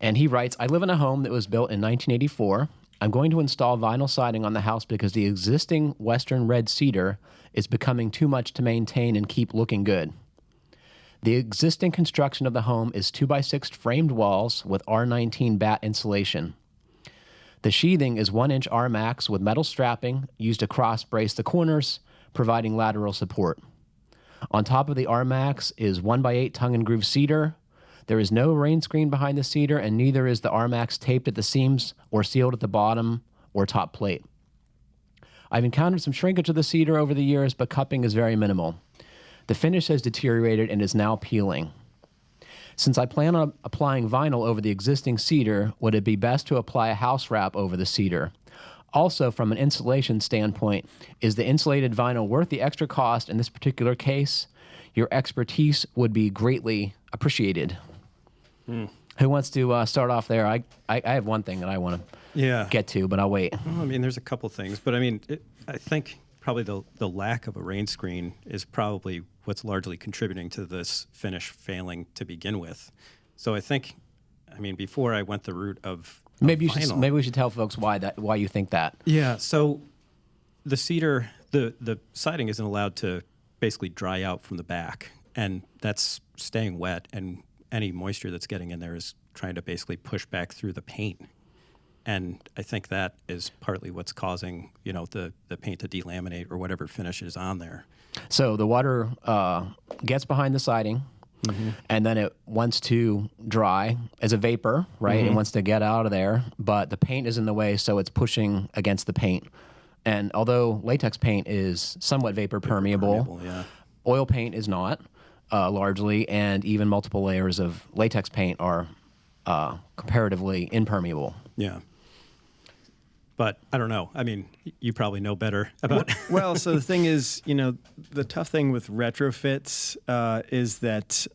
And he writes, I live in a home that was built in 1984. I'm going to install vinyl siding on the house because the existing Western red cedar is becoming too much to maintain and keep looking good. The existing construction of the home is 2x6 framed walls with R19 batt insulation. The sheathing is 1-inch R-Max with metal strapping used to cross-brace the corners, providing lateral support. On top of the R-Max is 1x8 tongue-and-groove cedar. There is no rain screen behind the cedar, and neither is the R-Max taped at the seams or sealed at the bottom or top plate. I've encountered some shrinkage of the cedar over the years, but cupping is very minimal. The finish has deteriorated and is now peeling. Since I plan on applying vinyl over the existing cedar, would it be best to apply a house wrap over the cedar? Also, from an insulation standpoint, is the insulated vinyl worth the extra cost in this particular case? Your expertise would be greatly appreciated. Who wants to start off there? I have one thing that I want to get to, but I'll wait. Well, I mean, there's a couple things, but I mean, I think probably the lack of a rain screen is probably what's largely contributing to this finish failing to begin with. So I think, I mean, before I went the route of maybe vinyl, we should tell folks why you think that. Yeah. So the cedar, the siding isn't allowed to basically dry out from the back, and that's staying wet, and any moisture that's getting in there is trying to basically push back through the paint. And I think that is partly what's causing, the paint to delaminate or whatever finish is on there. So the water gets behind the siding, and then it wants to dry as a vapor, right? It wants to get out of there, but the paint is in the way, so it's pushing against the paint. And although latex paint is somewhat vapor permeable, oil paint is not, largely, and even multiple layers of latex paint are comparatively impermeable. Yeah. But I don't know. I mean, you probably know better about it. Well, so the thing is, the tough thing with retrofits is that,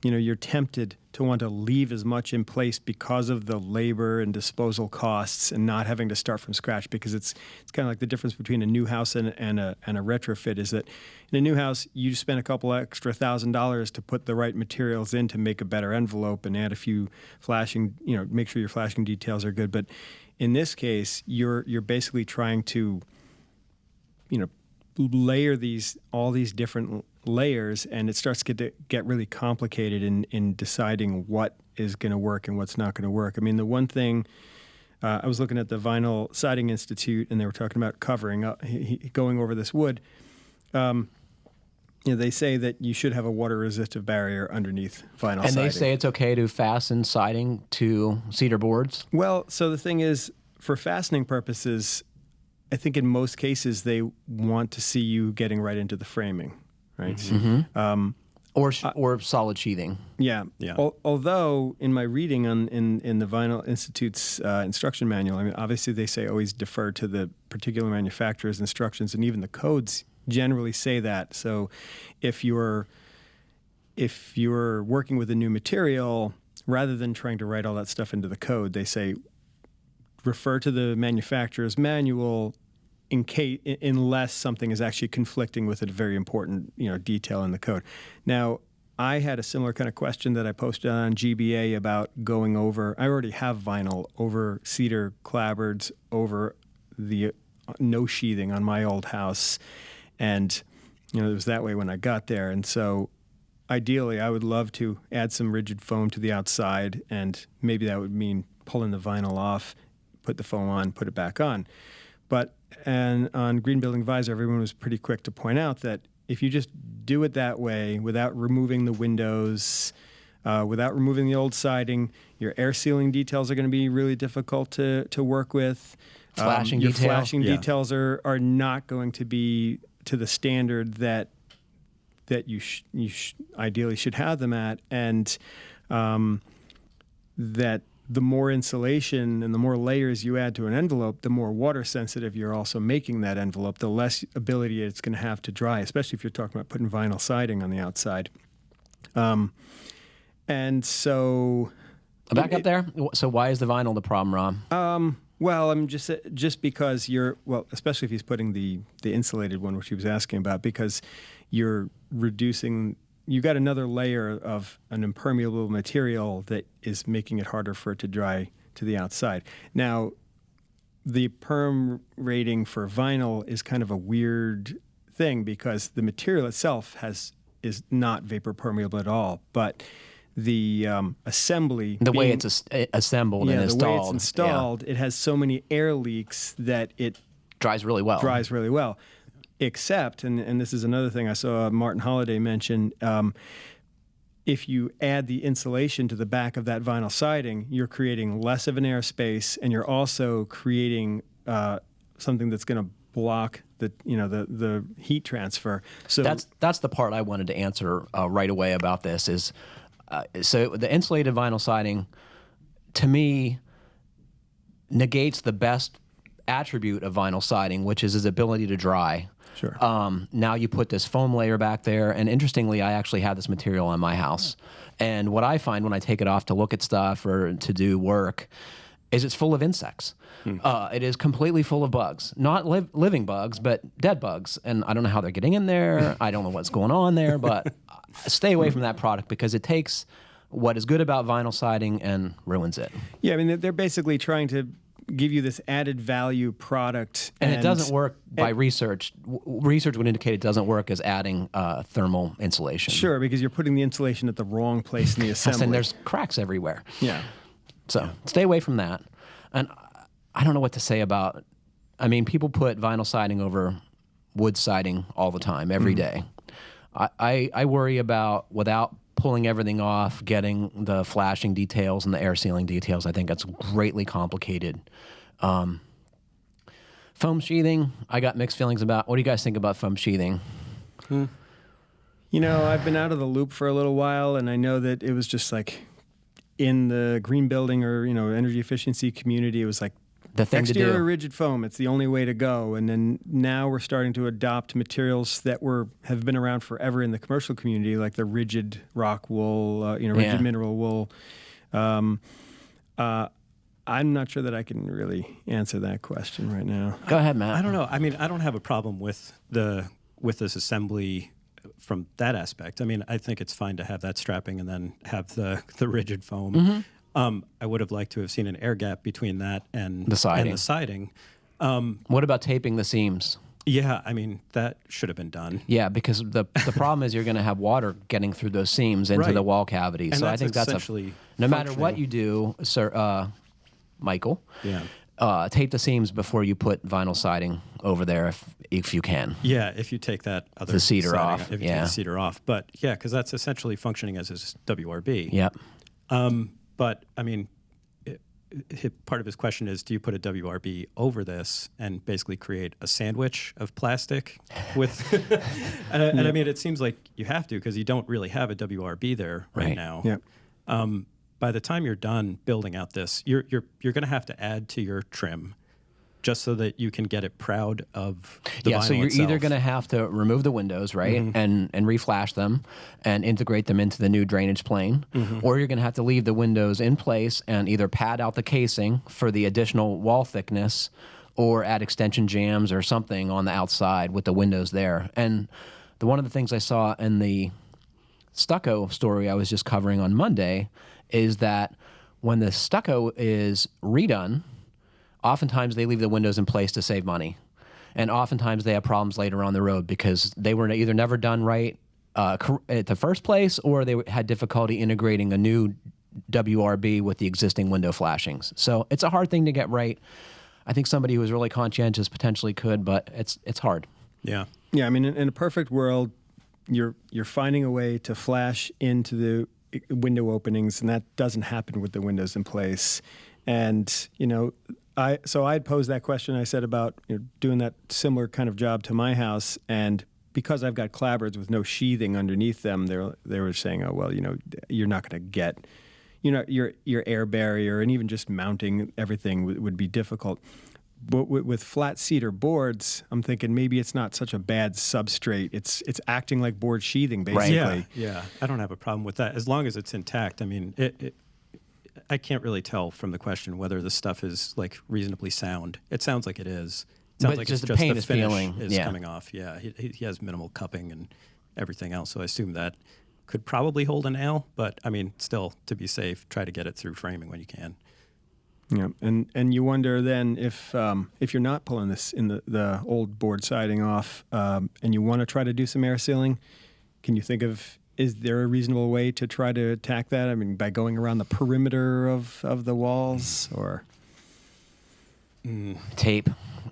you're tempted to want to leave as much in place because of the labor and disposal costs and not having to start from scratch, because it's kind of like the difference between a new house and a retrofit is that in a new house, you spend a couple extra $1,000 to put the right materials in to make a better envelope and add a few flashing, make sure your flashing details are good. But in this case, you're basically trying to, layer all these different layers, and it starts to get really complicated in deciding what is going to work and what's not going to work. I mean, the one thing, I was looking at the Vinyl Siding Institute, and they were talking about covering up, going over this wood. They say that you should have a water-resistive barrier underneath vinyl siding. And they say it's okay to fasten siding to cedar boards? Well, so the thing is, for fastening purposes, I think in most cases they want to see you getting right into the framing, right? Or solid sheathing. Yeah. Although in my reading in the Vinyl Institute's instruction manual, I mean, obviously they say always defer to the particular manufacturer's instructions, and even the codes generally say that. So if you're working with a new material, rather than trying to write all that stuff into the code, they say refer to the manufacturer's manual unless something is actually conflicting with a very important detail in the code. Now, I had a similar kind of question that I posted on GBA about going over. I already have vinyl over cedar clapboards over the no sheathing on my old house, and it was that way when I got there. And so ideally, I would love to add some rigid foam to the outside, and maybe that would mean pulling the vinyl off, put the foam on, put it back on. And on Green Building Advisor, everyone was pretty quick to point out that if you just do it that way, without removing the windows, without removing the old siding, your air sealing details are going to be really difficult to work with. Flashing details are not going to be to the standard that you ideally should have them at, and that the more insulation and the more layers you add to an envelope, the more water sensitive you're also making that envelope, the less ability it's going to have to dry, especially if you're talking about putting vinyl siding on the outside. And so... Back up there. So why is the vinyl the problem, Rob? Well, I'm just because especially if he's putting the insulated one, which he was asking about, because you're reducing you got another layer of an impermeable material that is making it harder for it to dry to the outside. Now, the perm rating for vinyl is kind of a weird thing because the material itself is not vapor permeable at all, but the assembly, the way it's assembled and installed, the way it's installed, it has so many air leaks that it dries really well. Except, and this is another thing I saw Martin Holliday mention, if you add the insulation to the back of that vinyl siding, you're creating less of an airspace, and you're also creating something that's going to block the heat transfer. So that's the part I wanted to answer right away about this is, so the insulated vinyl siding, to me, negates the best attribute of vinyl siding, which is its ability to dry. Sure. Now you put this foam layer back there, and interestingly, I actually have this material on my house. And what I find when I take it off to look at stuff or to do work is it's full of insects. It is completely full of bugs. Not living bugs, but dead bugs. And I don't know how they're getting in there. I don't know what's going on there, but stay away from that product because it takes what is good about vinyl siding and ruins it. Yeah, I mean, they're basically trying to give you this added value product. And it doesn't work by research. Research would indicate it doesn't work as adding thermal insulation. Sure, because you're putting the insulation at the wrong place in the assembly. And there's cracks everywhere. Yeah. So stay away from that. And I don't know what to say about, I mean, people put vinyl siding over wood siding all the time, every day. I worry about, without pulling everything off, getting the flashing details and the air sealing details. I think that's greatly complicated. Foam sheathing, I got mixed feelings about. What do you guys think about foam sheathing? You know, I've been out of the loop for a little while, and I know that it was just like in the green building or, energy efficiency community, it was like the thing to do. Exterior rigid foam, it's the only way to go. And then now we're starting to adopt materials that have been around forever in the commercial community, like the rigid rock wool, rigid mineral wool. I'm not sure that I can really answer that question right now. Go ahead, Matt. I don't know. I mean, I don't have a problem with this assembly from that aspect. I mean, I think it's fine to have that strapping and then have the rigid foam. Mm-hmm. I would have liked to have seen an air gap between that and the siding. And the siding. What about taping the seams? Yeah, I mean, that should have been done. Yeah, because the problem is you're going to have water getting through those seams into the wall cavity. And so I think that's essentially no matter what you do, sir, Michael. Yeah. Tape the seams before you put vinyl siding over there if you can. Yeah, if you take that other the cedar siding, off. If you take the cedar off. But yeah, because that's essentially functioning as his WRB. Yep. But I mean, part of his question is, do you put a WRB over this and basically create a sandwich of plastic with? and I mean, it seems like you have to because you don't really have a WRB there right now. Yep. By the time you're done building out this, you're going to have to add to your trim, just so that you can get it proud of the vinyl so you're itself. either going to have to remove the windows, right, and reflash them and integrate them into the new drainage plane, or you're going to have to leave the windows in place and either pad out the casing for the additional wall thickness or add extension jambs or something on the outside with the windows there. And one of the things I saw in the stucco story I was just covering on Monday is that when the stucco is redone, oftentimes they leave the windows in place to save money. And oftentimes they have problems later on the road because they were either never done right at the first place or they had difficulty integrating a new WRB with the existing window flashings. So it's a hard thing to get right. I think somebody who is really conscientious potentially could, but it's hard. Yeah. Yeah, I mean, in a perfect world, you're finding a way to flash into the window openings, and that doesn't happen with the windows in place. And, I'd posed that question I said about doing that similar kind of job to my house, and because I've got clapboards with no sheathing underneath them, they were saying, oh, well, you're not going to get, your air barrier, and even just mounting everything would be difficult. But with flat cedar boards, I'm thinking maybe it's not such a bad substrate. It's acting like board sheathing, basically. Right. Yeah. I don't have a problem with that as long as it's intact. I mean, I can't really tell from the question whether the stuff is like reasonably sound. It sounds like it is. It sounds like just it's the just paint the is finish peeling. is coming off. Yeah, he has minimal cupping and everything else. So I assume that could probably hold a nail, but I mean, still, to be safe, try to get it through framing when you can. Yeah, and you wonder then if you're not pulling this in the old board siding off, and you want to try to do some air sealing, can you think of, is there a reasonable way to try to attack that? I mean, by going around the perimeter of the walls, or tape.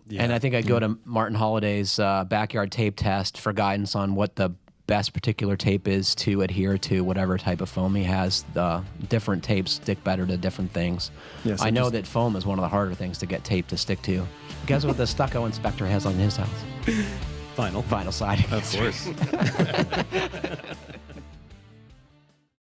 Yeah. And I think I'd go to Martin Holliday's backyard tape test for guidance on what the best particular tape is to adhere to whatever type of foam he has. The different tapes stick better to different things. Yes, I know that foam is one of the harder things to get tape to stick to. Guess what the stucco inspector has on his house? Vinyl Vinyl siding. Of course.